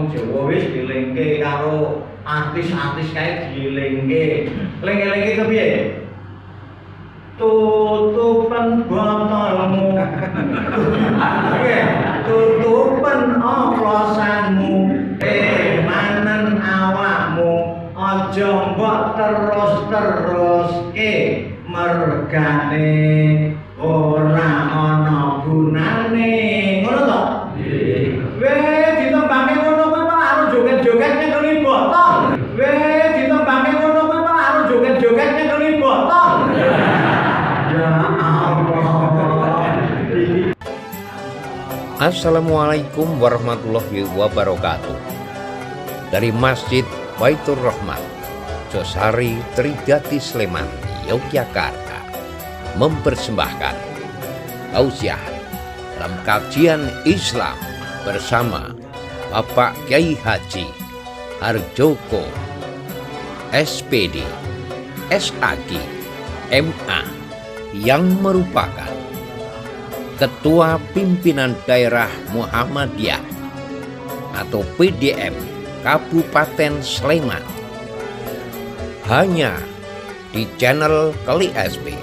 wong Jawa wis dilingke karo artis-artis kae dilingke. Lingke-lingke kepiye? Tutupan botolmu. Oke, tutupan oplosanmu. Manen awakmu. Aja mbok terus-terus mergane ora ana gunane. Ngono to? Weh ditembake ngono kuwi malah arep joget-joget nyekeli botol. Weh ditembake ngono kuwi malah arep joget-joget nyekeli botol. Ya Allah. Assalamualaikum warahmatullahi wabarakatuh. Dari Masjid Baitur Rahmat, Josari Tridati Sleman, Yogyakarta, mempersembahkan tausiah dalam kajian Islam bersama Bapak Kyai Haji Harjoko SPD SAG MA yang merupakan Ketua Pimpinan Daerah Muhammadiyah atau PDM Kabupaten Sleman, hanya di channel Kali SP,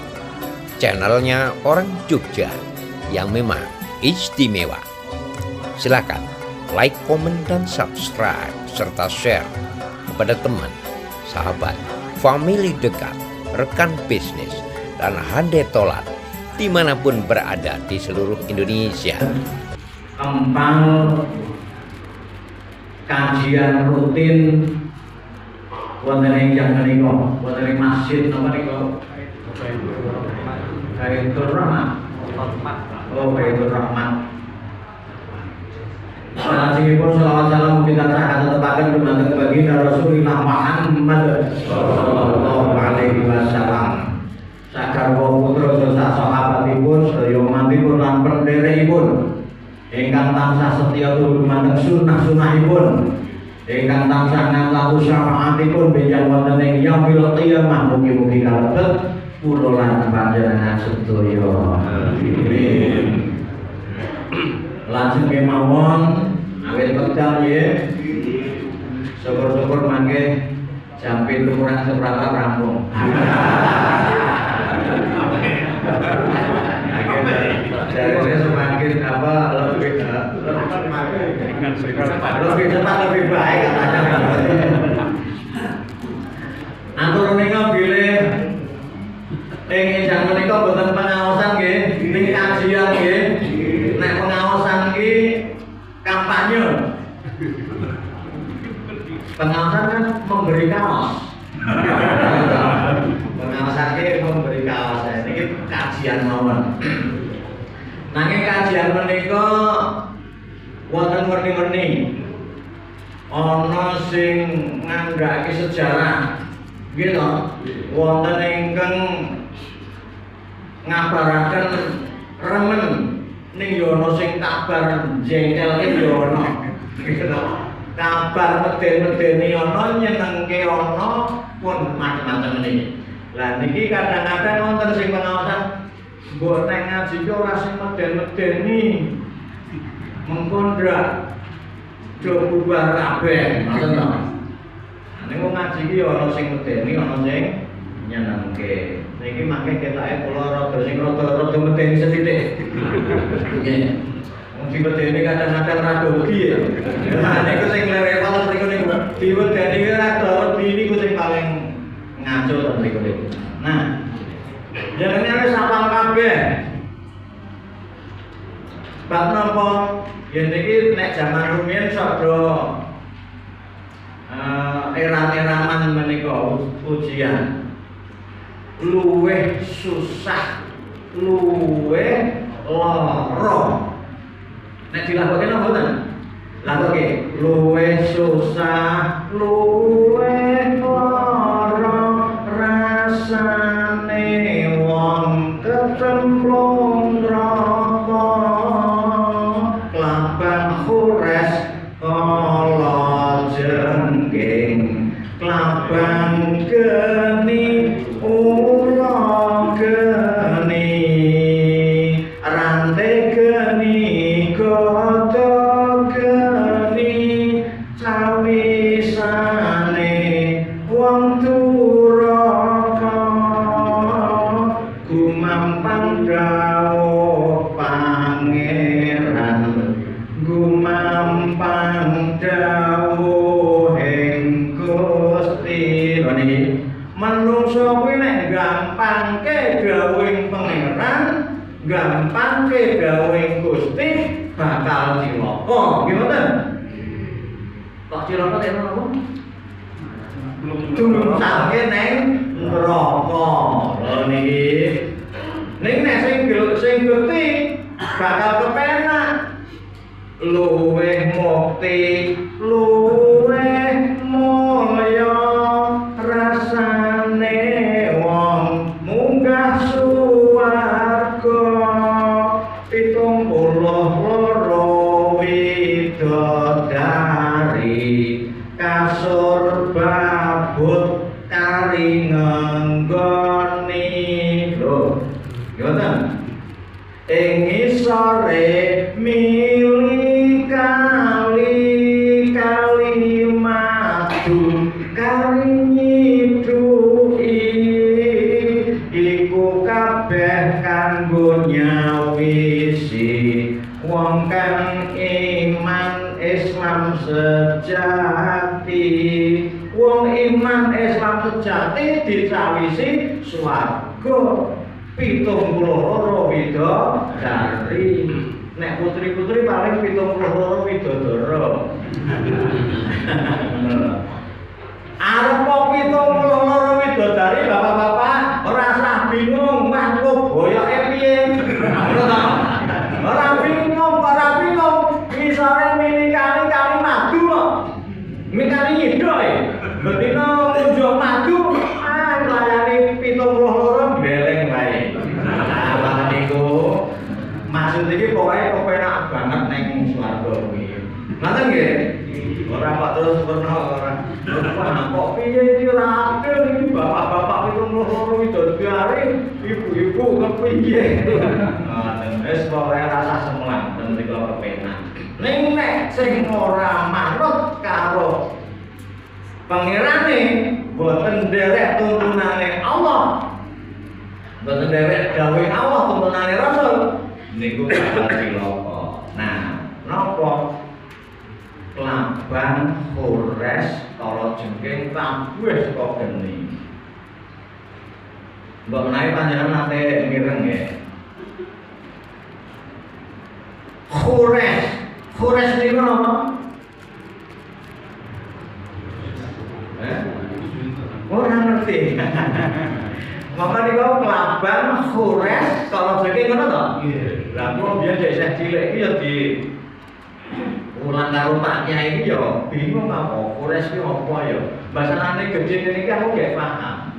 channelnya orang Jogja yang memang istimewa. Silakan like, komen, dan subscribe serta share kepada teman, sahabat, famili dekat, rekan bisnis, dan handai tolat dimanapun berada di seluruh Indonesia. Empang kajian rutin wonten ing jam menika, wonten ing masjid napa nika? Baitur Rahmat. Oh, Baitur Rahmat. Salawatipun selawat salam kita tetepaken dumateng baginda Rasulullah Muhammad sallallahu alaihi wasallam. Sagarwa putra saha sahabatipun sedaya mantipun lan pendherekipun ingkang tansah setya dumateng sunah-sunahipun, ingkang tansah ngamlaku syafaatipun benjang wonten ing yaumil qiyamah. Mugi-mugi kalebet kula lan panjenengan sedaya. Amin. Lajeng kemawon awit wekdal nggih. Syukur-syukur mangke jam 7 kurang seprapat rampung. Jadi semakin apa lebih cepat lebih baik katanya. Atur menika bilih ing jam menika boten pengaosan nggih, ning kajian nggih. Nek pengaosan iki kampanye. Pengaosan kan memberi kaos. Pengaosan iki memberi kaos. Niki kajian mawon. Nanging kajian menika wonten werni-werni. Ana sing ngandhakake sejarah. Nggih to? Wonten ingkang ngabaraken remen ning yo ana sing kabar jengkelke yo ana. Nggih to? Kabar meden-medeni ana, nyenengke ana, pun macam-macam niki. Lah niki kadang-kadang wonten sing pengaosan mbok nek ngaji ki ora sing meden-medeni. Mengko ndak do bubar kabeh, ngoten to. Nek wong ngaji ki ana sing medeni, ana sing nyenengke. Niki mangke ketake kula rada sing rada medeni sethithik. Nggih. Wong diwedeni kadang-kadang rada wedi ya. Nah niku sing repot mriku niku. Diwedeni ki rada wedi niku sing paling ngaco to mriku niku. Nah, jenenge wis hafal kabeh. Bab napa? Yen niki nek jaman rumiyin sadha era-eraman menika ujian. Luweh susah, luweh lara. Nek dilakoke napa mboten? Lakoke luweh susah, luweh lara rasane wong kecemplung neraka. Klaban khures kala jengking, klaban geni ula geni, rante geni godhog geni, ngrasake dawuhing Gusti bakal cilaka. Nggih mboten? Kok cilaka ten napa? Dumsake neng neraka. Lho niki. Ning nek sing ngerti bakal kepenak. Luwih mukti, luwih mulya rasane wong munggah swarga 72 widodari kasur babut kari ngenggoni lho ngoten ing ngisore mili kali madu kali nyidui iku kabeh kanggo nyawisi wong kang iman Islam sejati. Wong iman Islam sejati dicawisi swarga 72 widodari. Nek putri-putri paling 72 widodara. Arep 72 widodari bapak-bapak ora usah bingung wah kok boyoke piye. Ora bingung. Misale mili kali madu kok. Mikali nyidok e. Betina munjuk madu, layani 72 beleng wae. Nah, niku maksud iki pokoke kepenak banget ning swarga kuwi. Ngoten nggih? Ora kok terus purna ora. Kok piye iki ora adil iki bapak-bapak 72 widodari, ibu-ibu kepiye? Ngoten wis pokoke rasa semelang ten mriko kepenak. Ning nek sing ora manut karo pangerane boten nderek tuntunane Allah, boten nderek dawuhe Allah tuntunane Rasul niku bakal cilaka. Nah, napa Laban Kores kala jengking kabeh saka geni. Mbok menawi panjenengan nate mireng nggih. Kores niku napa? Ora ngerti. Maka niku Laban Kores kala jengking ngono to? Nggih. Lah kok biyen isih cilik iki ya di ulang karo Pak Kyai iki ya bingung apa Kores iki apa ya. Basanane gedhe niki aku gak paham.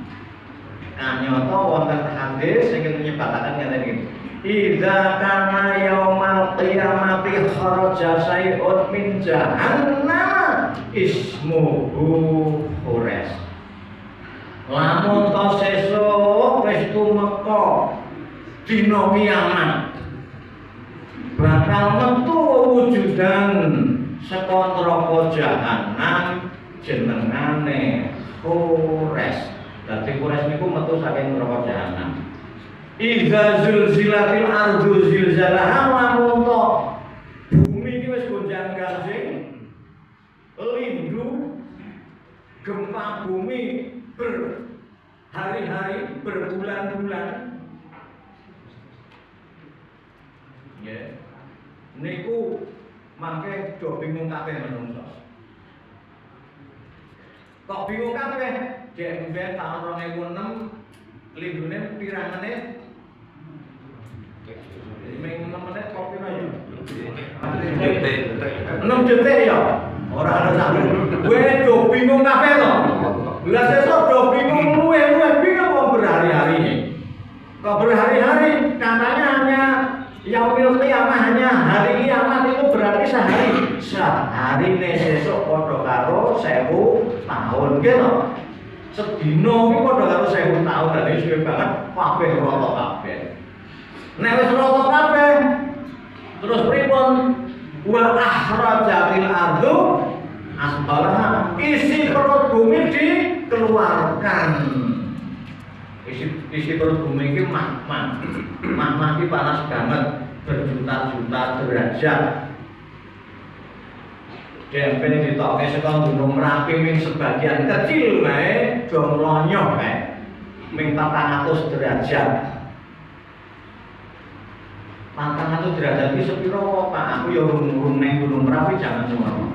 Kanyata wonten hadis sing nyebataken ngene iki. Idza kana yaumal qiyamati kharaja sayun min jahannam ismuhu Kores. Lamun to sesuk wis tumeka dina kiamat bakal metu wujudan saka neraka jahanam jenengane Kores. Dadi Kores niku metu saking neraka jahanam. Idza zulzilatil ardu zilzalaha lamun to bumi iki wis gonjang-ganjing lindu gempa bumi berhari-hari berbulan-bulan ya niku mangke do bingung kabeh menungso. Kok bingung kabeh? Dek ben tahun 2006 lindune pirang menit? Ming 6 menit kok pira yo? 6 detik ya. Ora ana sampe. Kowe do bingung kabeh to. Lah sesuk do bingung luwe bingung kok berhari-hari. Kok berhari-hari katanya hanya yaumil qiyamah hanya hari kiamat itu berarti sehari. Sehari ne sesuk padha karo 1000 tahun gitu. Sedina iki padha karo 1000 tahun dadi suwe banget kabeh rata kabeh. Nek wis rata kabeh terus pripun? Wa ahrajatil ardu asbalaha isi perut bumi dikeluarkan. Isi perut bumi ini magma. Magma ini panas banget berjuta-juta derajat. Dempen ditokke saka Gunung Merapi ming sebagian kecil wae do mlonyoh wae. Ming 400 derajat. 400 derajat iki sepiro kok Pak? Aku ya urung neng Gunung Merapi jangan ngono.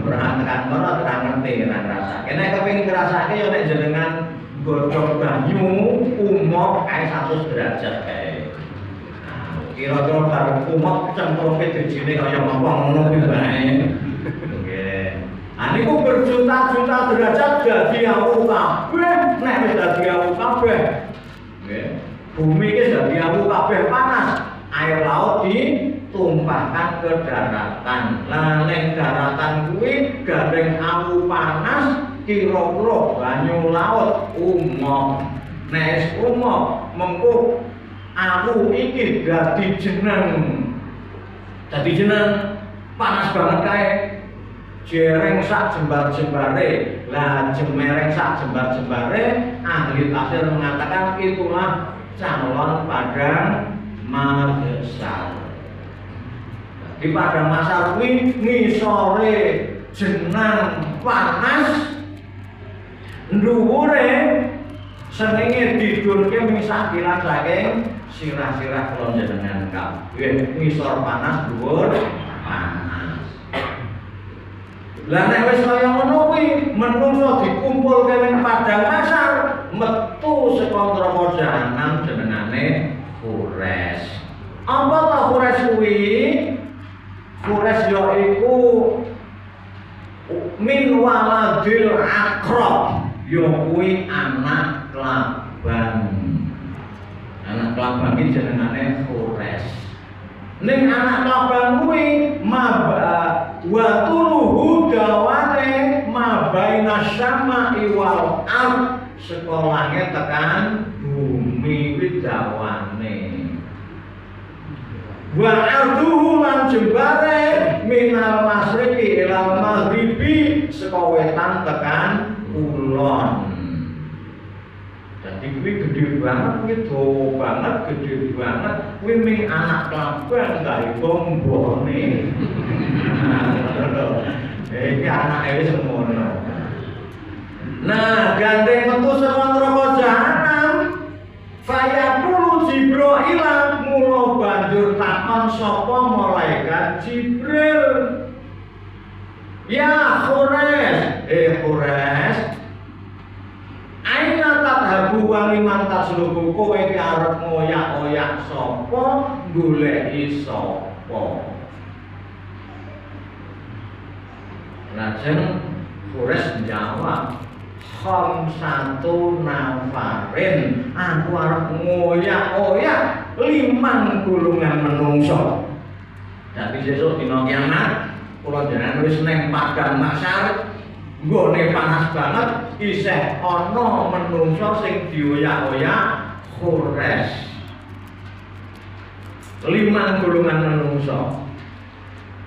Ora tekan kono ora ngerti ora ngrasake. Nek kepengin ngrasake ya nek jenengan godhog banyu umok kae 100 derajat kae. Kira-kira karo umok cemplungke dijine kaya apa ngono kuwi bae. Nggih. Niku berjuta-juta derajat dadi awu kabeh, nek wis dadi awu kabeh. Nggih. Bumi iki dadi awu kabeh panas. Air laut ditumpahkan ke daratan. Lah ning daratan kuwi gandeng awu panas kira-kira banyu laut umok. Nek umok mengko awu iki dadi jeneng. Dadi jeneng panas banget kae. Jereng sak jembar-jembare. Lah jemereng sak jembar-jembare ahli tafsir mengatakan itulah calon padang Magesar. Di padang Magesar kuwi ngisore jenang panas, dhuwure senenge didurke misak kilan saking sirah-sirah kula jenengan kabeh. Ngisor panas, dhuwur panas. Lah nek wis kaya ngono kuwi menungso dikumpulke ning padang Magesar, metu saka neraka jahanam jenengane Fures. Apa ta Fures kuwi? Fures ya iku min waladil akrab, ya kuwi anak kelaban. Anak kelaban iki jenengane Fures. Ning anak kelaban kuwi wa tuluhu dawane mabaina syama'i wal ard, sekolahnya tekan bumi kuwi dawane. Wa arduhu lan jembare minal masriqi ilal maghribi, saka wetan tekan kulon. Jadi kuwi gede banget, kuwi dawa banget, gede banget. Kuwi ming anak kelaban gawe bombone. Iki anake wis ngono. Nah, gandeng metu saka neraka jahanam. Fayaqulu Jibril mula banjur takon sapa malaikat Jibril. Ya Fures, Fures. Aina tadhabu wa liman tasluku, kowe iki arep ngoyak-oyak sapa, goleki sapa. Lajeng Fures njawab, khamsatu nafarin, aku arep ngoyak-oyak 5 golongan menungso. Dadi sesuk dina kiamat kula jenengan wis ning padang Magesar, nggone panas banget, isih ana menungso sing dioyak-oyak Fures. 5 golongan menungso.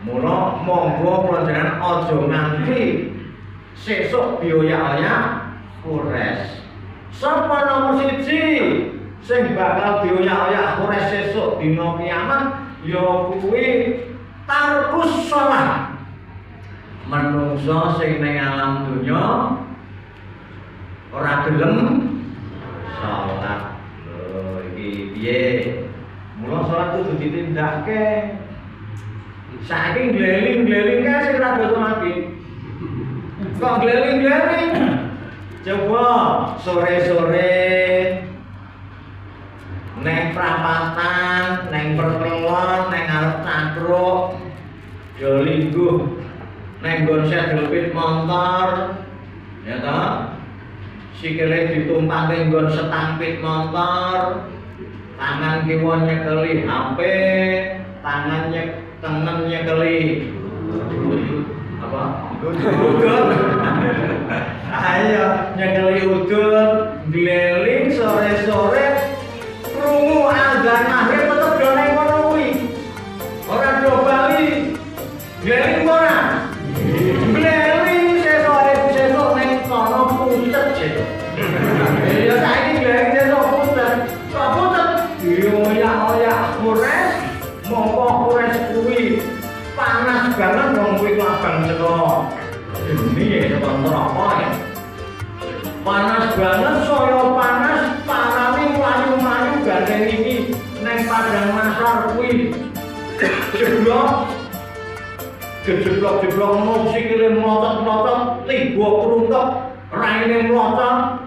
Mula monggo kula jenengan aja nganti sesuk dioyak-oyak Fures. Sapa nomor 1 sing bakal dioyak-oyak Fures sesuk dina kiamat ya kuwi tarkus shalah. Menungso sing ning alam donya ora gelem salat. Lho iki piye? Mula salat kudu ditindakake. Saking gleling-gleling kae sing ra dosa mati. Kok gleling-gleling? Coba sore-sore neng prapatan, neng perkelon, neng arep cakruk, yo lingguh neng nggon sedelpit motor, ya toh? Sikile ditumpake nggon setampit motor, tangan kiwa nyekeli HP, tangan tengen nyekeli apa? Udut. Ayo nyekeli udut, gleling sore-sore, krungu azan maghrib tetep do nang kono kuwi. Ora do bali. Gleling ora? Gleling sesuk nang kono pucet sesuk. Ya saiki gleling sesuk pucet. Kok pucet? Dioyak-oyak Fures, mongko Fures kuwi panas banget wong kuwi klabang saka geni saka neraka ya. Panas banget, saya panas, parane mlayu-mlayu gandeng iki neng padang Magesar kuwi Gejeblok-jeblok ngono sikile mlocot-mlocot, tiba kruntuk, raine mlocot.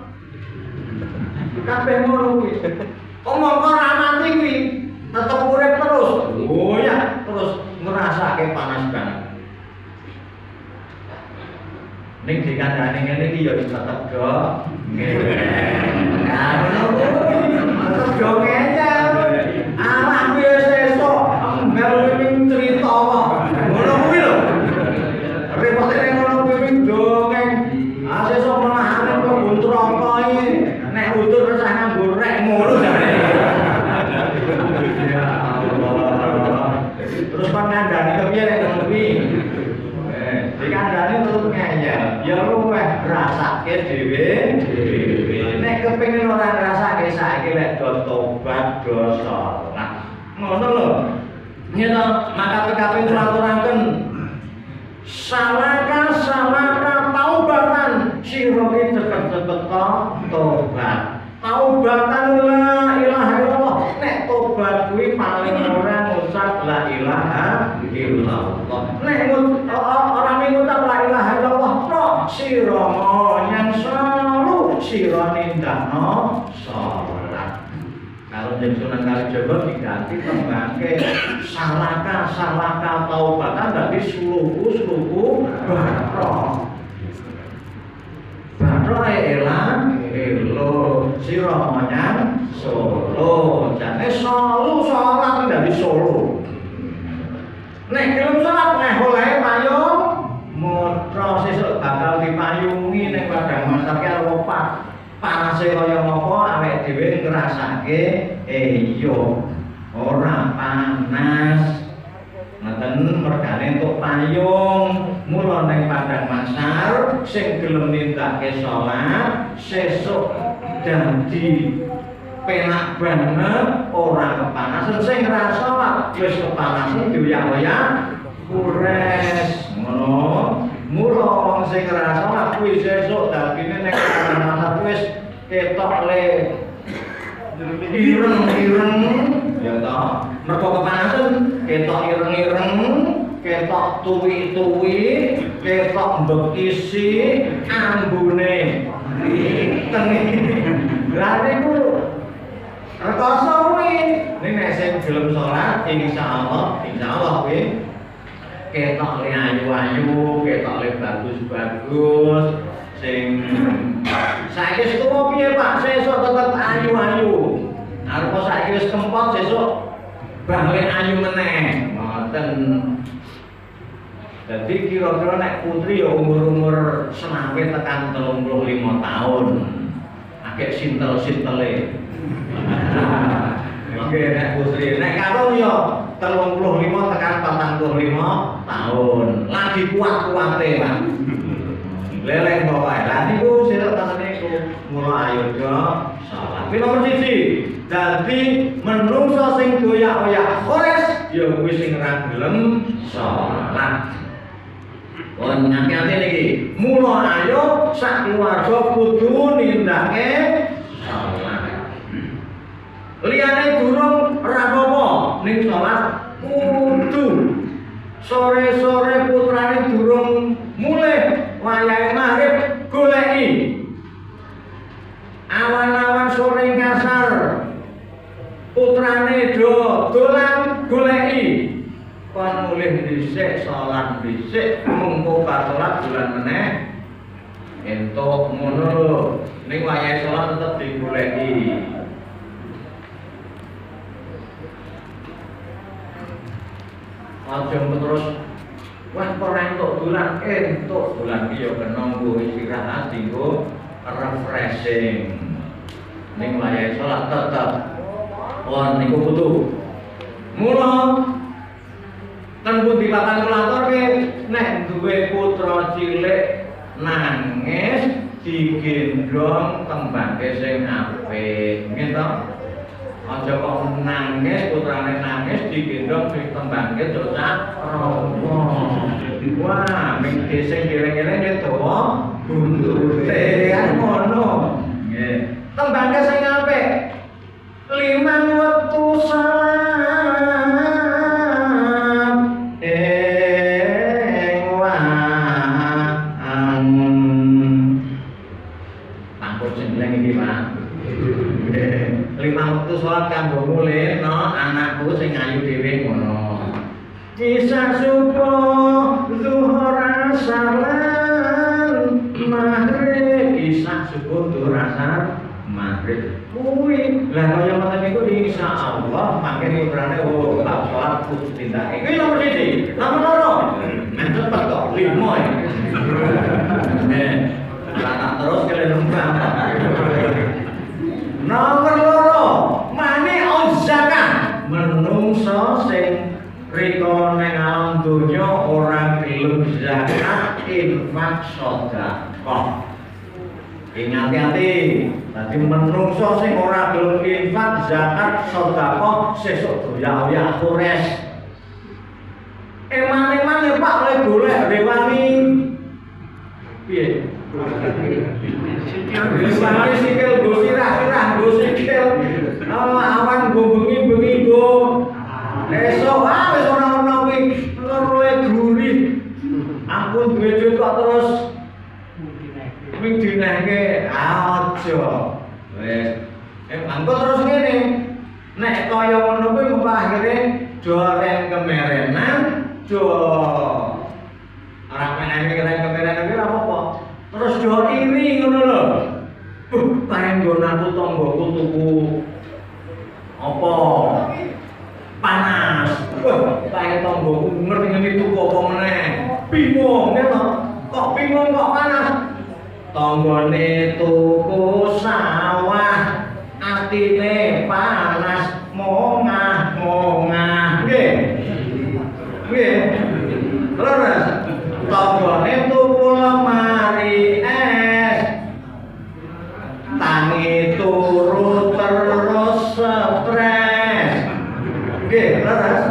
Kabeh ngono kuwi. Omong kok ra mati kuwi, tetep urip terus. Oh ya, terus ngrasake panas banget. Ning dikandani ngene iki ya tetep do. Nah, ngono kuwi. Tetep do ngecel. Awak kuwi sesuk melu ning crita kok. Ngono kuwi lho. Repote ning ngono kuwi dongeng. Sesuk menahane kok buntraka iki. Nek utur resah nang gorek ngono jane. Ya Allah. Terus pandangane kepiye nek ngono kuwi? Dikandani terus ngeyel. Ya luweh rasake dhewe. Nek kepengin ora ngrasake saiki lek do tobat do salat. Ngono lho. Ngene maka PKP ngaturaken salaka taubatan sira iki cepet-cepet tobat. Taubatan la ilaha illallah. Nek tobat kuwi paling ora ngucap la ilaha illallah. Nek ora ngucap la ilaha illallah, tok sira nyang selalu sira nindakno salat. Kalau jadi Sunan Kalijaga diganti tembangke salaka taubatan dadi suluku batro. Batro elang elo sira menyang Solo. Jane solu salat dadi Solo. Nek gelem salat nek olehe payung motra sesuk bakal dipayungi ning padang masak karo panase kaya ngopo awake dhewe ngrasake iya ora panas ngoten mergane entuk payung mula ning padang masar sing gelem nindakake salat sesuk dadi penak banget ora kepanasan sing ngrasa wis kepanasan dioyak-oyak kures ngono. Mula wong sing ngrasa kuwi sesuk dadine nek ana wis ketok le ireng-ireng ya ta. Mergo kepanasan ketok ireng-ireng, ketok tuwi-tuwi, ketok mbekisi, ambune riteng. Lah niku rekoso kuwi. Ning nek sing gelem salat insyaallah kuwi ketok le ayu-ayu, ketok le bagus-bagus sing saiki wis tuwa piye Pak, sesuk tetep ayu-ayu. Arep saiki wis kempot sesuk balik ayu meneh. Ngoten. Dadi kira-kira nek putri ya umur-umur 20 tekan 35 tahun. Agek sintel-sintele. Oke, nek putri nek kalung ya 35 tekan 45 tahun. Lagi kuat-kuate, Pak. Leleng pokoke. Lah niku sira tentene niku mula ayo do salat. Kuwi nomor 1. Dadi menungso sing doyak-oyak kores ya kuwi sing ora gelem salat. Wong nyati-nyati niki. Mula ayo sak keluarga kudu nindakake salat. Liyane durung ora apa-apa ning salat kudu sore-sore putrane durung mulih wayahe maghrib goleki awan-awan sore ngasar putrane dolan goleki kon mulih dhisik salat dhisik mengko bar salat dolan meneh entuk ngono lho ning wayahe salat tetep digoleki. Aja terus wah ora entuk dolan iki ya kena nggo istirahat dinggo refreshing. Ning wayahe salat tetep wong niku kudu. Mula ten pundi papan kulaturke nek duwe putra cilik nangis digendong tembake sing apik. Nggih to? Aja kok nangis putrane nangis digendong ditembangke dosa romo. Wah, ming sing geleng-geleng dawa buntute kan ngono. Nggih. Tembangke sing apik. Liman wektu salat mulihno anakku sing ayu dhewe ngono. Kisah subuh zuhur asalan maghrib, kisah subuh zuhur asar maghrib. Kuwi lah kaya ngoten niku insyaallah mangke urane tak salat khusus tindake. Kuwi nomor 1. Nomor 2. Cepet kok 5 ya. Lah terus kene numpang. Nomor 2, mane zakat. Menungso sing rika ning alam donya ora gelem zakat infak sedekah. Hati-hati, tadi menungso sing ora gelem infak zakat sedekah sesuk doyak-doyak kures. Eman-eman ya Pak oleh golek rewani. Piye? Sikil sikil go sirah-sirah go sikil. Awan go bengi-bengi go. Esok wis ora ono kuwi luwe gurih. Ampun duwe duit kok terus ming dinehke aja. Wis. Mangko terus ngene. Nek kaya ngono kuwi mengko akhire joren kemerenan, jo ora menane keren kemerenan kuwi apa? Terus jo iri ngono lho. Paling nggon aku tanggoku tuku apa? Panas. Paling tanggoku ngerti-ngerti tuku apa meneh. Bingung ya to. Kok bingung kok panas? Tanggane tuku sawah, atine panas, mongah-mongah. Nggih. Nggih. Leres. Tanggane tuku lemari es. Tangi turu terus stres. Nggih, leres.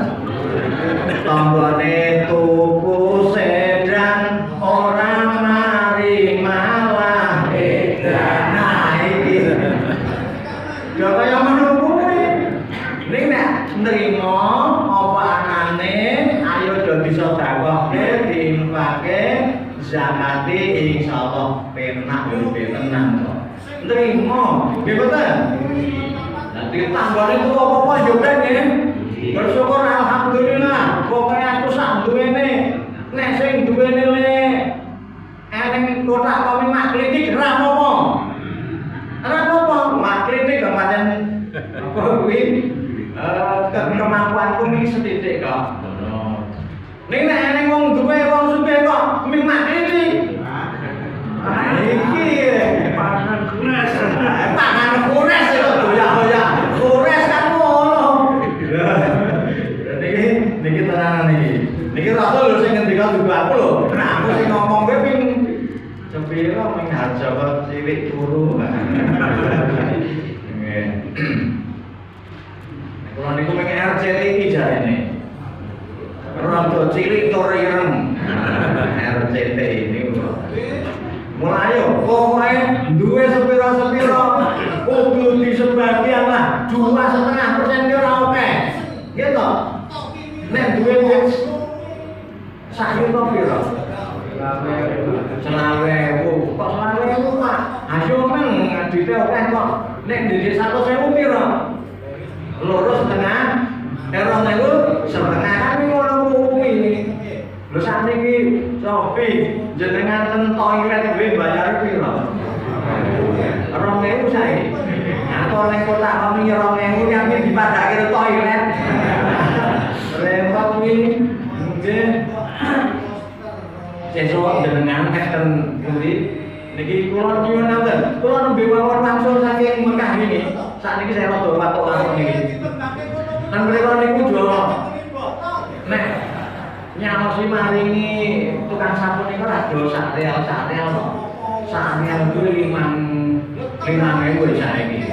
Tanggane tuku sedan ora mari malah edan. Nah iki. Ya kaya ngono kuwi. Ning nek nrimo apa anane ayo do disedekahke diinfake zakate insyaallah penak uripe tenang kok. Nrimo, nggih boten? Nanti tanggane tuku apa-apa yo nggih. Bersyukur alhamdulillah, pokoknya aku sak duwene. Nek sing duwene le eneng kotak kopi mak kritik ora apa-apa. Ora apa-apa, mak kritik kok pancen apa kuwi kemampuanku iki sethithik kok. Ning nek eneng wong duwe wong sugih kok ming mak kritik. Iki pangan kures. Pangan kures kok doyak-doyak. Kures kan ngono. Niki tenanan iki. Niki rasa lho sing ngendika juga aku lho. Nah, aku sing ngomong kowe ping sepiro ming harja kok cilik turu. Nggih. Kula niku ming RCT iki jarene. Rada cilik tur ireng. RCT ini kok. Mulai yo, pokoke duwe sepiro-sepiro kudu disebagian lah 2,5% ki ora akeh. Nggih to? Nek duwe duit sayur kok piro? 20.000. Kok 20.000, Pak? Ayo men ngedite akeh kok. Nek ndite 100.000 piro? 2,5. 2.000 setengah kan ngono kuwi. Lho sakniki Sofi jenengan ten toilet kuwi bayar piro? 2.000 sae. Atau nek kotak kami 2.000 yang dipadake toilet. Repot kuwi. Nggih. Sesuk jenengan nek ten pundi niki kula nyuwun ngaten. Kula nembe mawon langsung saking Mekah niki. Sakniki saya rada patok langsung niki. Kan mriko niku jo nek nyaosi maringi tukang sapu niku ora do sak real to. Sak real kuwi 5.000 saiki.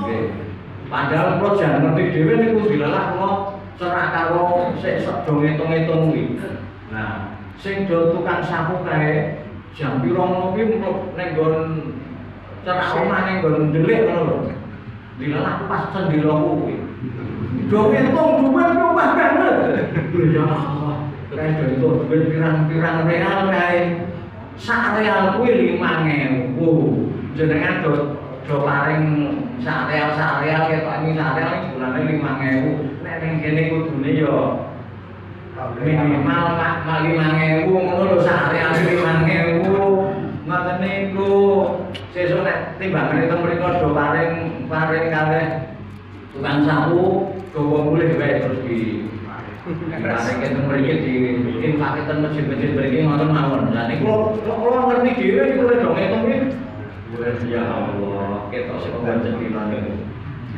Nggih. Padahal kula jan ngerti dhewe niku dilelah kula cerak karo sik do ngitung-ngitung kuwi. Nah, sing do tukang sapu kae jam piro ngono kuwi mluk ning nggon cerak omah ning nggon ndelik ngono lho. Dilelah pas sendira kuwi. Do ngitung dhuwit ku omah banget. Ya Allah. Kae do entuk dhuwit pirang-pirang real kae. Sak real kuwi 5.000. Jenengan do do paring sareal ketok ini sareal iki bulane 5.000. Nek ning kene kudune yo minimal 5.000 ngono lho sareal 5.000. Ngoten niku sesuk nek timbangane teng mriko do paring kalih tukang sapu gawa mulih wae terus di paring teng mriki dibikin paketan masjid-masjid mriki ngoten mawon. Lah niku kula ngerti dhewe niku lho dong ngeten iki. Ya Allah, ketok sing mboten dilane.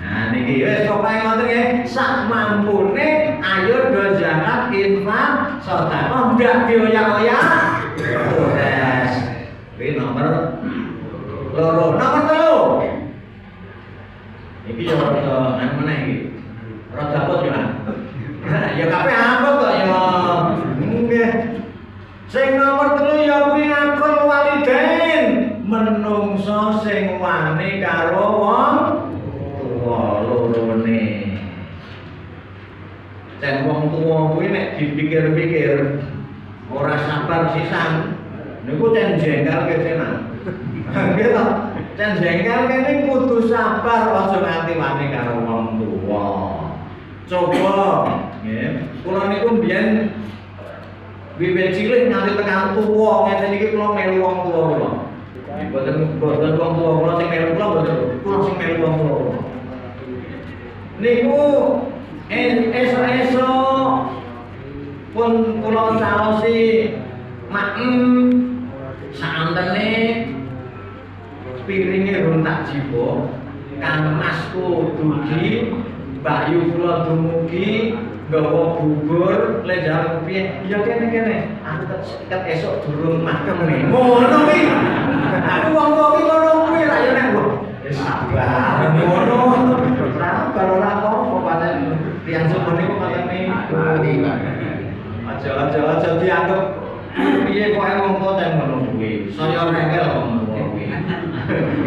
Nah niki wis pokoke ngoten nggih, sak mampune ayo do zakat infak sedekah ndak dioyak-oyak. Terus iki nomor loro, nomor 3. Iki yo rada anu meneh iki. Rada abot ya. Ya kabeh abot kok ya. Nggih. Sing nomor 3 ya kuwi ngakon walidain. Menungso sing wani karo wong tuwa lorone. Jan wong tuwa kuwi nek dipikir-pikir ora sabar sisan. Niku cen jengkel ketenan. Nggih to? Cen jengkel kene kudu sabar aja nganti wani karo wong tuwa. Coba nggih, kula niku mbiyen wiwit cilik nganti tekan tuwa ngeten iki kula melu wong tuwa kula. Boten wong tuwa kula sing melu kula boten, kula sing melu wong tuwa. Niku esuk-esuk pun kula saosi maem santene piringe rung tak jiwa kang masku dugi Mbak Yu kula dumugi nggawa bubur lenjang piye ya kene aku ket esuk durung makem ngono kuwi aku wong kuwi ngono kuwi ra yo nek wis sabar ngono sabar ora apa-apa paten tiyang sumpah niku paten aja dianggap piye kok wong tuwa ten ngono kuwi saya rengel kok ngono kuwi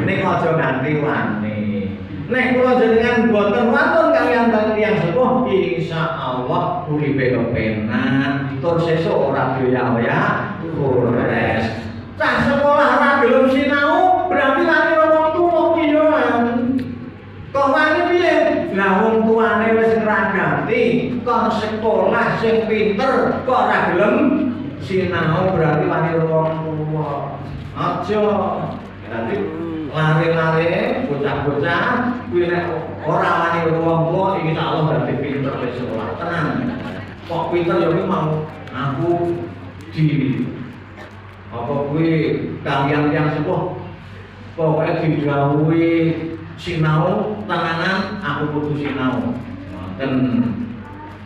ning aja nganti wani. Nek kula jenengan boten watun kaliyan tiyang sepuh insyaallah uripe kepenak tur sesuk ora dioyak-oyak kores. Cah sekolah ora gelem sinau berarti wani wong tuwa piyoan. Kok wani piye? Lah wong tuane wis ngragati kon sekolah sing pinter kok ora gelem sinau berarti wani wong tuwa. Aja nanti lari-lari bocah-bocah kuwi nek ora wani wong tuwa iki insyaallah dadi pinter wis sekolah tenan. Kok pinter ya kuwi mau aku di apa kuwi kalian yang sepuh pokoke didhawuhi sinau tenanan aku kudu sinau. Ngoten.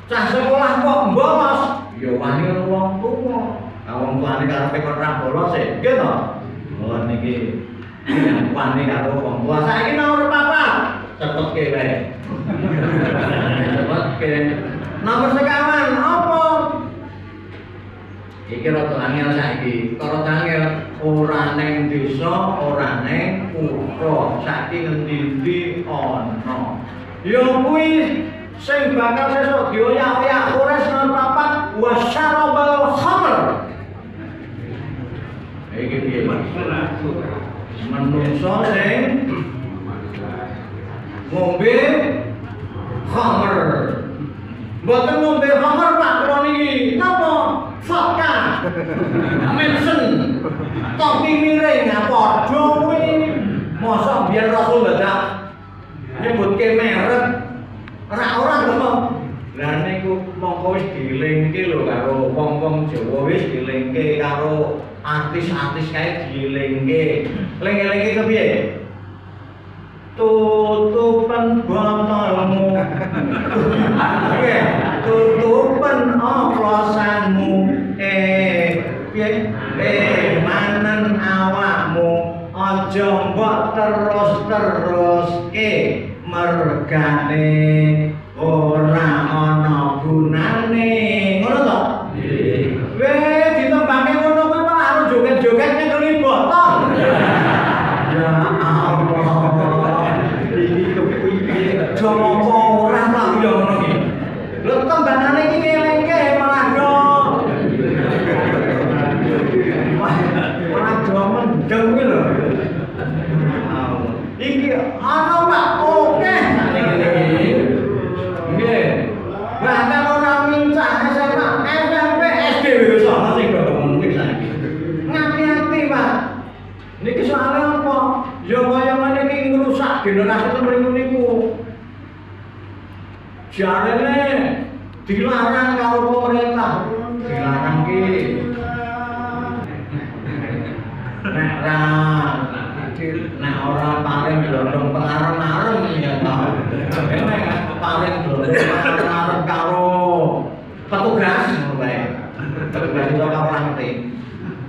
Cah sekolah kok bolos ya wani wong tuwa. Wong tuane karepe kok ora bolos e, nggih to? Oh niki wani karo wong tua saiki nomor 4 cepetke wae. Cepetke. Nomor sekawan apa? Iki rada angel saiki. Karo angel ora ning desa, ora ning kutha. Saiki ngendi-endi ana. Ya kuwi sing bakal sesuk dioyak-oyak kores nomor 4 wasyarabal khamr. Iki piye, Mas? Menungso sing ngombe khamr. Mboten ngombe khamr Pak kula niki. Napa? Vodka. Mensen. Topi miring padha kuwi. Mosok biyen Rasul dadak nyebutke merek ora kok. Lah niku mongko wis dilingke lho karo wong-wong Jawa wis dilingke karo artis-artis kae dilingke. Ling-elinge kepiye? Tutupan botolmu. Nggih, tutupan oplosanmu. Piye? Manen awakmu. Aja mbok terus-teruske mergane ora ana gunane. Ngono to? Nggih. Weh ditembake ngono kuwi malah harus joget-joget ning kene botol. Ya Allah. Iki kepiye? Jowo ora tak yo ngono iki. Lho tembangane iki ngelingke malah do. Ora do mendeng kuwi lho. Iki ana Pak, oke. Nggih. Bahkan ora mincah SMA, SMP, SD wis ana sing kok ngono iki saiki. Ngati-ati, Pak. Niki soalnya apa? Ya kaya ngene iki ngrusak generasi mriku niku. Jarene dilarang karo pemerintah. Dilarang ki. Nek ora paling glondong pengarep-arep ya ta. Nek paling glondong pengarep karo petugas ngono bae. Petugas iso kaprante.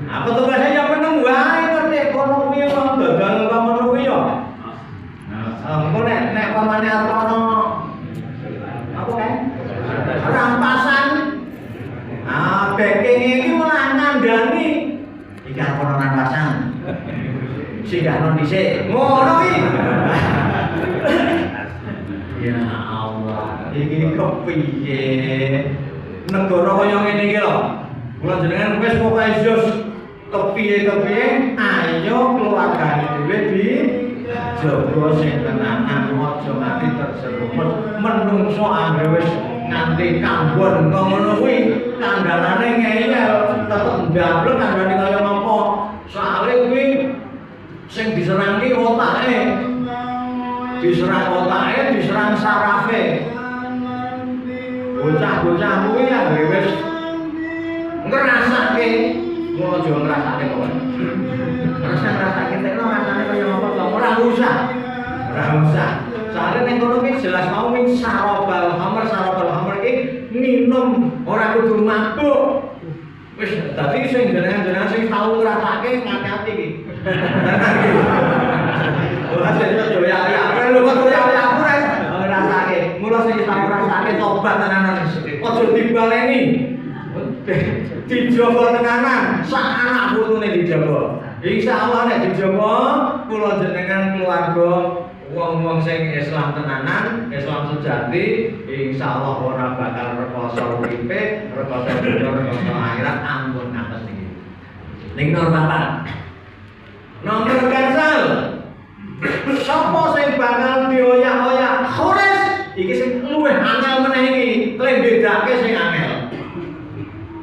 Nah, petugasnya ya meneng wae ngerti ekonomi kok dagang ngono kuwi ya. Engko nek pamane arep ono apa kan? Rampasan. Ah, backing iki malah ngandani iki arep ono rampasan. Singgahno dhisik. Ngono iki. Ya Allah, iki kepiye? Negara kaya ngene iki lho. Kula jenengan wis pokoke jos kepiye-kepiye ayo keluargane dhewe di jaga sing tenanan aja nganti terjerumus menungso anggere wis nganti kambon kok ngono kuwi kandhanane ngeyel tetep ndablek kandhane kaya apa soalé kuwi sing diserang ki otake diserang sarafe bocah-bocah kuwi anggere wis ngrasake ngono aja ngrasake kok ngrasake tekno rasane kaya apa to ora usah soalnya ning kono ki jelas mau min sarobal hammer iki minum ora kudu mabuk wis dadi sing jenengan sing tau ngrasake ngati-ati iki ora jadi yo ya lho kok ya ngrasake mula sing tau ngrasake tobat tenanan aja dibaleni dijogo tenanan sak anak putune dijogo insyaallah nek dijogo kula jenengan keluarga wong-wong sing Islam tenanan Islam sejati insyaallah ora bakal rekoso uripe rekoso dunya rekoso akhirat ampun ngaten iki ning nomor gansal sapa sing bakal dioyak-oyak khores iki sing luwih angel meneh iki lembedake sing angel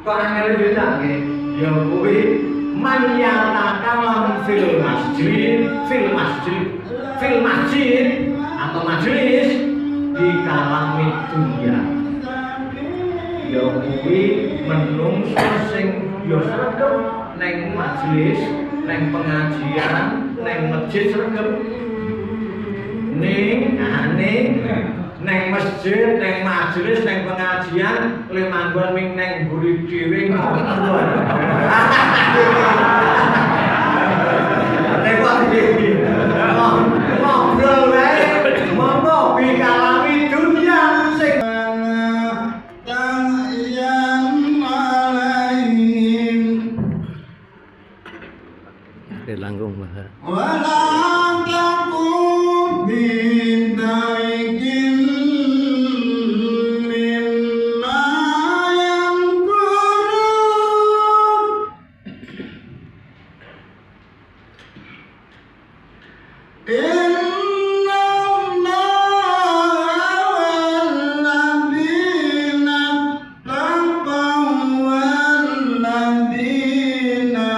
kok angel bedake ya kuwi man yatakalam fil masjid atau majelis di kalami dunia ya kuwi menungso sing ya sregep neng majelis neng pengajian neng masjid sregep ning neng masjid, neng majelis, neng pengajian, le manggon ming neng mburi dhewe ngobrol. Nek kok iki. Ngobrol wae, monggo bikalami dunia sing langgung mahal. Walang takut bidaikin mimma yang kurang inna allaha walladzina taqaw walladzina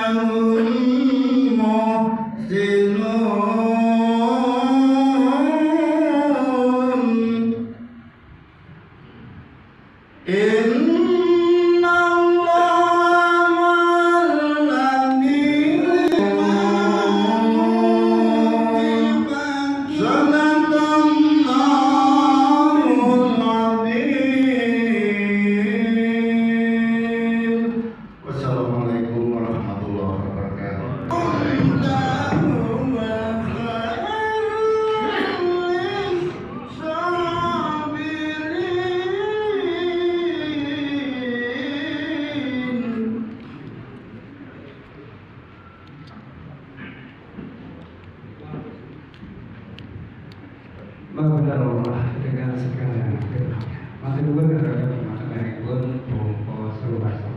Wassalamualaikum warahmatullahi wabarakatuh. Benar Allah dengan segala masih dulu terhadap materi pun bungkus rubaso.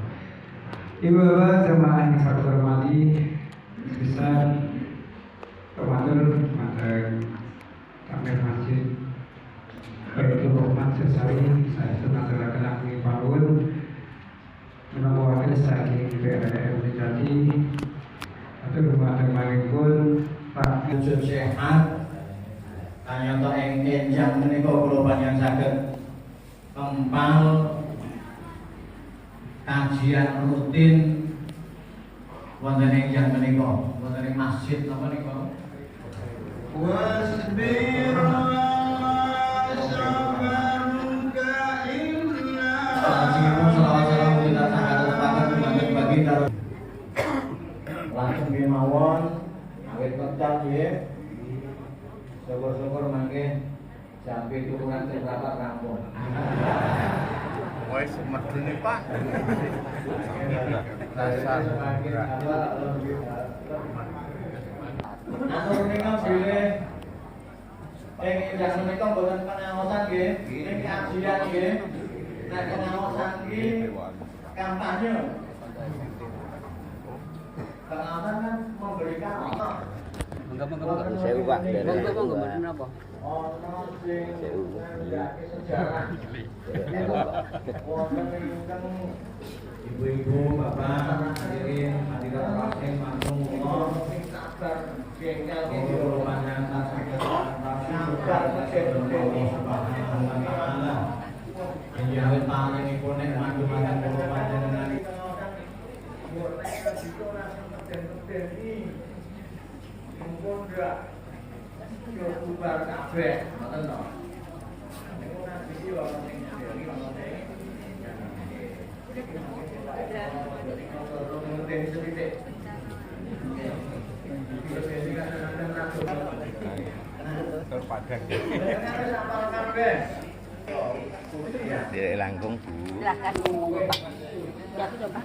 Ibu bapak jemaah yang saya hormati, bisa Ramadan materi wujud sehat kanyata ing enjang menika kula panjenengan saged kempal kajian rutin wonten ing enjang menika wonten ing masjid napa nika wasbir langsung kemawon awit kecal nggih syukur-syukur mangke jam 7 kurang seberapa rampung wis medune Pak atur menika bilih ing yang menika mboten pengaosan nggih ing kajian nggih nek pengaosan iki kampanye pengaosan kan memberikan Sewu Pak, monggo menapa? ono sing ngandhake sejarah wonten ingkang ibu-ibu bapak hadirin hadirat rasim manggung kula sing sabar jengkel kula panjenengan saged sabar kecil subhanahu wa taala njawet panjenenganipun nek mandu-mandu kula panjenengan yo bubar kabeh ngoten to. Niku nang iki wonten ing ngene wonten Tidak langkung Bu. Silahkan Pak. Ya coba.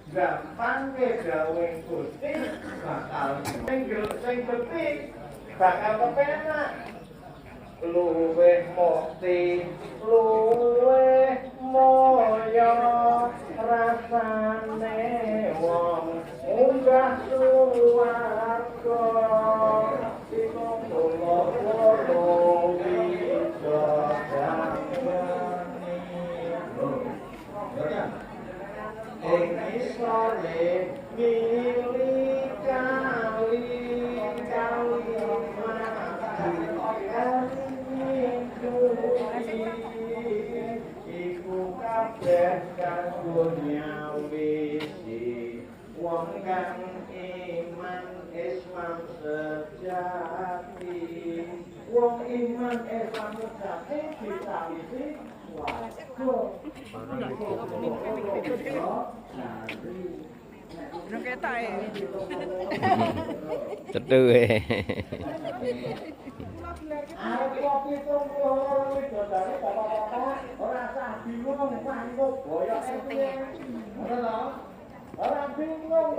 gampang ke gawe Gusti bakal sing betik bakal kepenak luweh mukti luweh moyo rasane wong munggah suwarga wong kang iman Islam sejati wong iman Islam sejati ditawisi Cetu arep kopi tunggu itu dari bapak-bapak ora usah bingung sanggup boyok ora lho ora bingung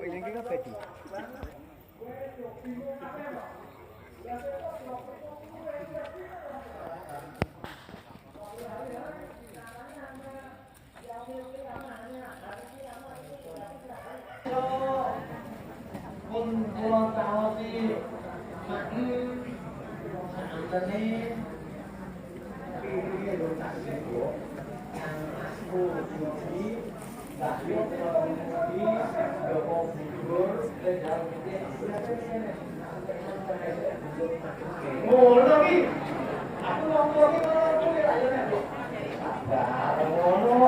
ini Ngono ki. Aku ngomong ki ngono.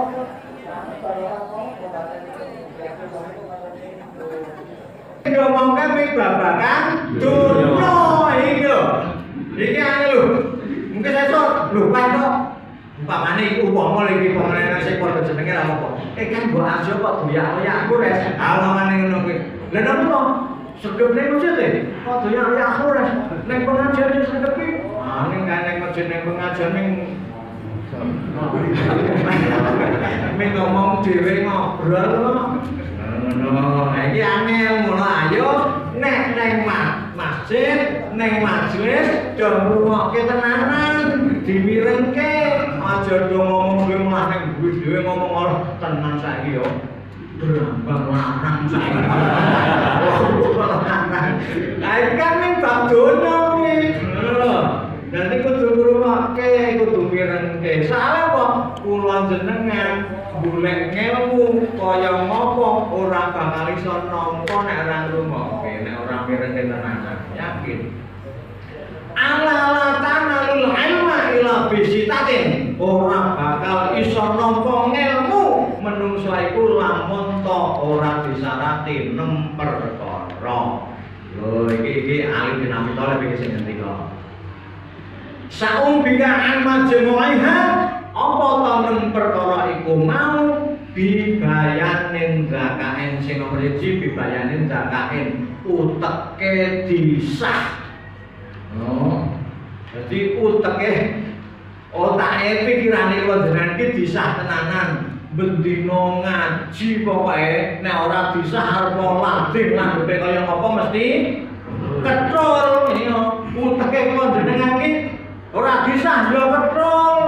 Ngomongkan wis babakan dunya iki lho. Iki ane lho. Mungkin sesuk lupa kok. Umpamane iku umpama iki pemene sing padha jenenge ra apa. Kan mbok aja kok doyak-doyak aku res. Awangane ngono kuwi. Lah napa? Sedep ning masjid e. Kok doyak-doyak aku res. Ning pengajian yo sedep iki. Ah ning ning masjid ning pengajian ning Ming ngomong dhewe ngobrol ngono. Iki angel ngono ayo nek ning masjid, ning majelis do ngrungokke tenanan, dimirengke, aja do ngomong dhewe malah ning dhewe ngomong ora tenan saiki yo. Brambang larang saiki. Lah kan ning bab donya kuwi. Nanti kudu ngrungokke, kudu mirengke. Salah kok kula jenengan golek ilmu kaya ngopo ora bakal iso nampa nek ora ngrungokke, nek ora mirengke tenanan. Yakin. Ala tanalul ilma ila bisitatin. Ora bakal iso nampa ilmu menungso iku lamun to ora disarati 6 perkara. Lho iki ahli dinamika lek sing ngendika. Saum bika an majmu'iha apa ta men perkara iku mau bibayanin zakain sing nomor 1 bibayanin zakain uteke disah. Oh. Jadi uteke otake pikirane panjenengan iki disah tenanan. Bendino ngaji pokoke nek ora disah arep lading langgete kaya apa mesti ketrol ya uteke panjenengan iki ora disah yo petrol.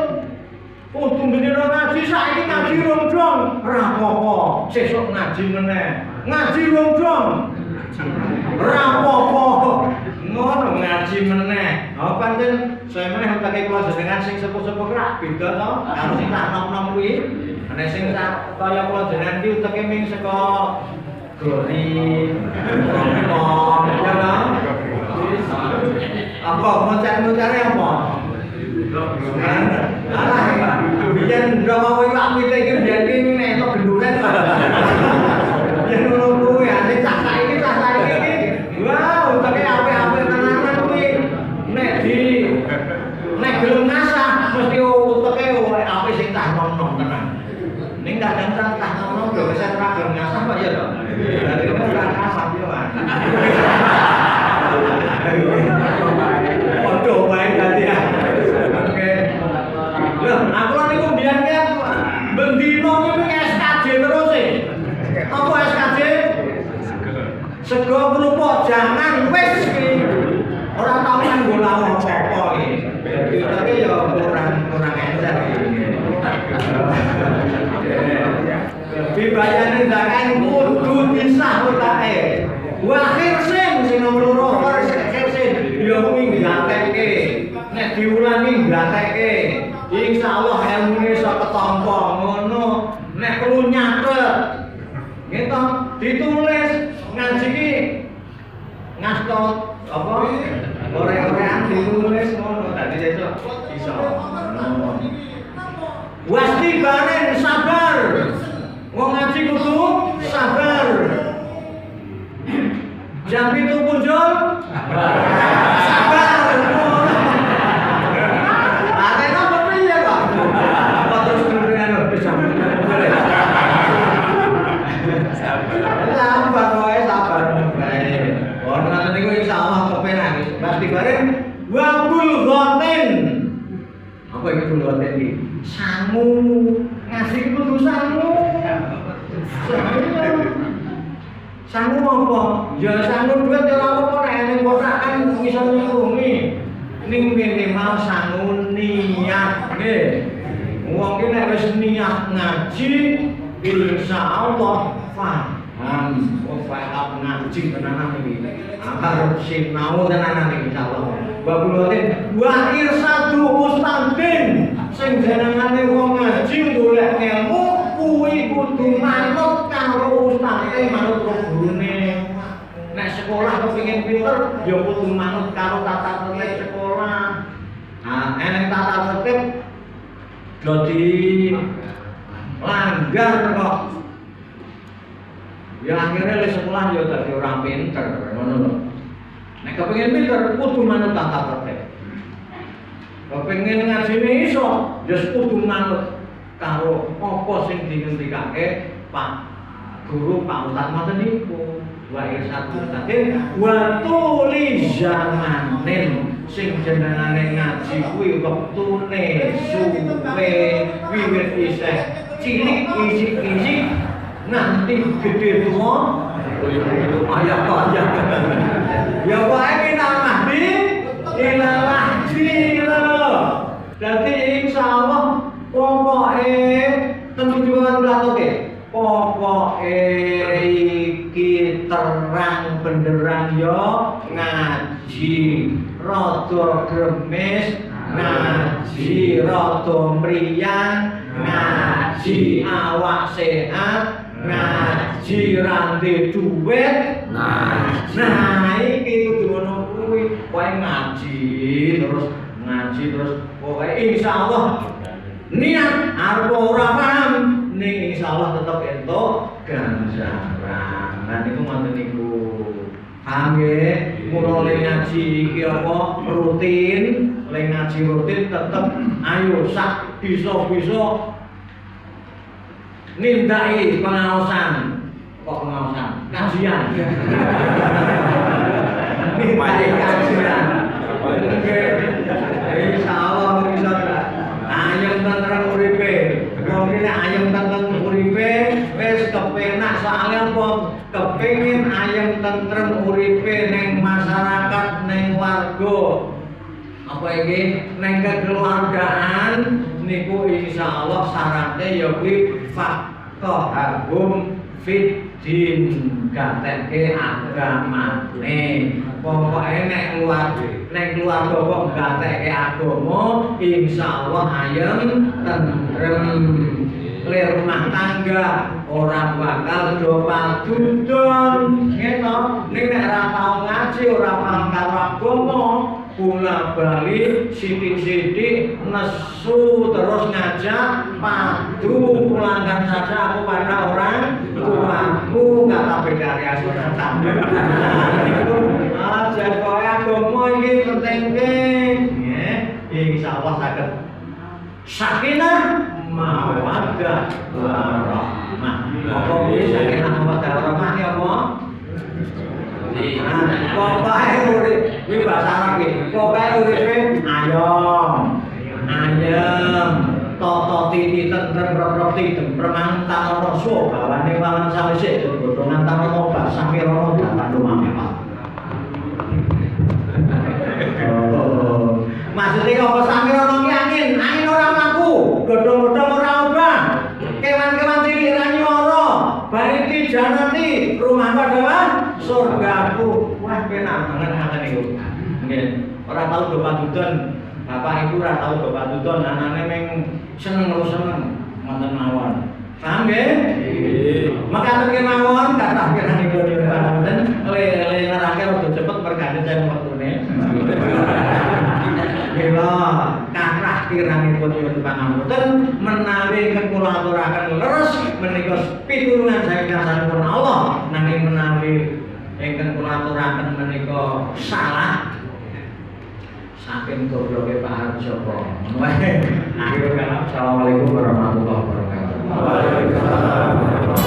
Kudu bendino ngaji saiki ngaji rong dong. Ora apa-apa, sesuk ngaji meneh. Ngaji rong dong. Ora apa-apa. Ngono ngaji meneh. Oh pancen saya meneh utake kula jenengan sing sepuh-sepuh rak beda to karo sing tak nom-nom kuwi. Nek sing tak kaya kula jenengan iki utake ming saka Gori. Ya kan? Apa moncar-moncare apa? Alah, biyen drama kowe Pak Mite iki biyen iki nek entuk gendulen. Yen ngono kuwi ane cah saiki iki. Wah, utake apik-apik tenanan kuwi. Nek gelem ngasah mesti utake apik sing tak nom-nom tenan. Ning kadang-kadang tak nom-nom yo wis ora gelem ngasah kok ya to. Dadi ora ngasah yo, Pak. Padha wae dadi ya. Oke. Lho, aku lan niku mbiyen ki bendino iki SKJ terus e. Apa SKJ? Sego kerupuk jangan wis iki. Ora tau nganggo lawang apa iki. Dadi utake ya kurang encer iki. Bibayane zakat kudu disah utake. Wa khirsin sing nomor 2 khirsin ya kuwi nggatekke. Nek diulangi nggatekke. Insyaallah ilmune iso ketampa ngono. Nek perlu nyatet. Gitu, ditulis ngaji iki ngastot apa? Ore-orean ditulis ngono. Dadi sesuk iso. Wastibanen sabar. Wong ngaji kudu sabar. Jam itu muncul sabar. Arena apa piye kok? Apa terus dengan jam muncul. Sabar wae sabar wae. Ono niku insyaallah kepenak wis. Pasti bareng wabul ghatin. Apa iki bul ghatin iki? Sangu. Ngasih kudu sangu. Sangu apa? Ya sangu duit ya ora apa nek ning kotakan iso nyelungi. Ning minimal sangu niat nggih. Wong ki nek wis niat ngaji insyaallah paham. Paham ngaji tenanan iki. Arep sinau tenanan iki insyaallah. Babulatin wa irsadu ustadzin sing jenengane wong ngaji golek ilmu kuwi kudu manut karo ustadze manut gurune. pinter ya kudu manut karo tata tertib sekolah. Nah, eneng tata tertib dadi langgar kok. Ya akhirnya le sekolah ya dadi orang pinter, ngono lho. Nek kepengin pinter kudu manut tata tertib. Kepengin ngajine iso, ya kudu manut karo apa sing dingendikake Pak Guru Pak Ustaz ngoten niku. Wa irsatu tadi wa tuli zamanin sing jenengane ngaji kuwi wektune suwe wiwit isih cilik isik-isik nanti gede tuwa ayah kaya ya wae minal mahdi ilal lahdi lho. Dadi insyaallah pokoke tentuan latoke pokoke iki terang benderang yo ngaji rada gremes ngaji rada mriyang ngaji awak sehat ngaji rande duit nah iki kudu ngono kuwi wae ngaji terus pokoke insyaallah niat arep ora paham ning insyaallah tetep entuk ganjaran. Lan niku ngoten niku. Paham nggih? Mula le ngaji iki apa rutin, le ngaji rutin tetep ayo sak bisa-bisa nindaki pengaosan. Kok pengaosan? Kajian. Nindaki kajian. Oke. Insyaallah bisa ayam tentrem uripe. Mungkin ayam tentrem uripe wis kepenak soalnya apa? Kepengin ayam tentrem uripe ning masyarakat ning warga. Apa iki ning kekeluargaan niku insyaallah syaratnya ya kuwi faqahum fiddin gatekke agamane. Pokoke nek keluarga kok gatekke agama insyaallah ayem tentrem lir rumah tangga ora bakal do padudon gitu. Ning nek ora tau ngaji ora paham karo agama pula bali sithik-sithik nesu terus ngajak padu pulangkan saja aku pada orang tuaku kata bedari aku sampe aja kowe agama iki penting nggih insyaallah saged sakinah mawaddah warahmah apa wis sakinah mawaddah warahmah ya apa pokoke urip iki bahasa Arab iki pokoke uripe ayem toto titi tentrem roti temperman tanah rasul bawane walang sawise godhongan tanah obat sami rono dapat lumame Pak. Maksudnya apa sami rono ki angin ora mlaku godhong-godhong ora obah kewan-kewan cilik ra nyoro baiti janati rumah adalah surgaku. Wah penak banget ngoten niku. Nggih, ora tau do padudon. Bapak ibu ora tau do padudon, anane meng seneng ngoten mawon. Paham nggih? Nggih. Maka kemawon kathah kirang niku pangapunten le nerake rada cepet mergane jan wektune. Mila kathah kiranipun nyuwun pangapunten menawi kula aturaken leres menika pitulungan saking Allah nanging menawi ingkang kula aturaken menika salah saking gobloke Pak Harjoko. Akhirul kalam. Assalamualaikum warahmatullahi wabarakatuh. Waalaikumsalam.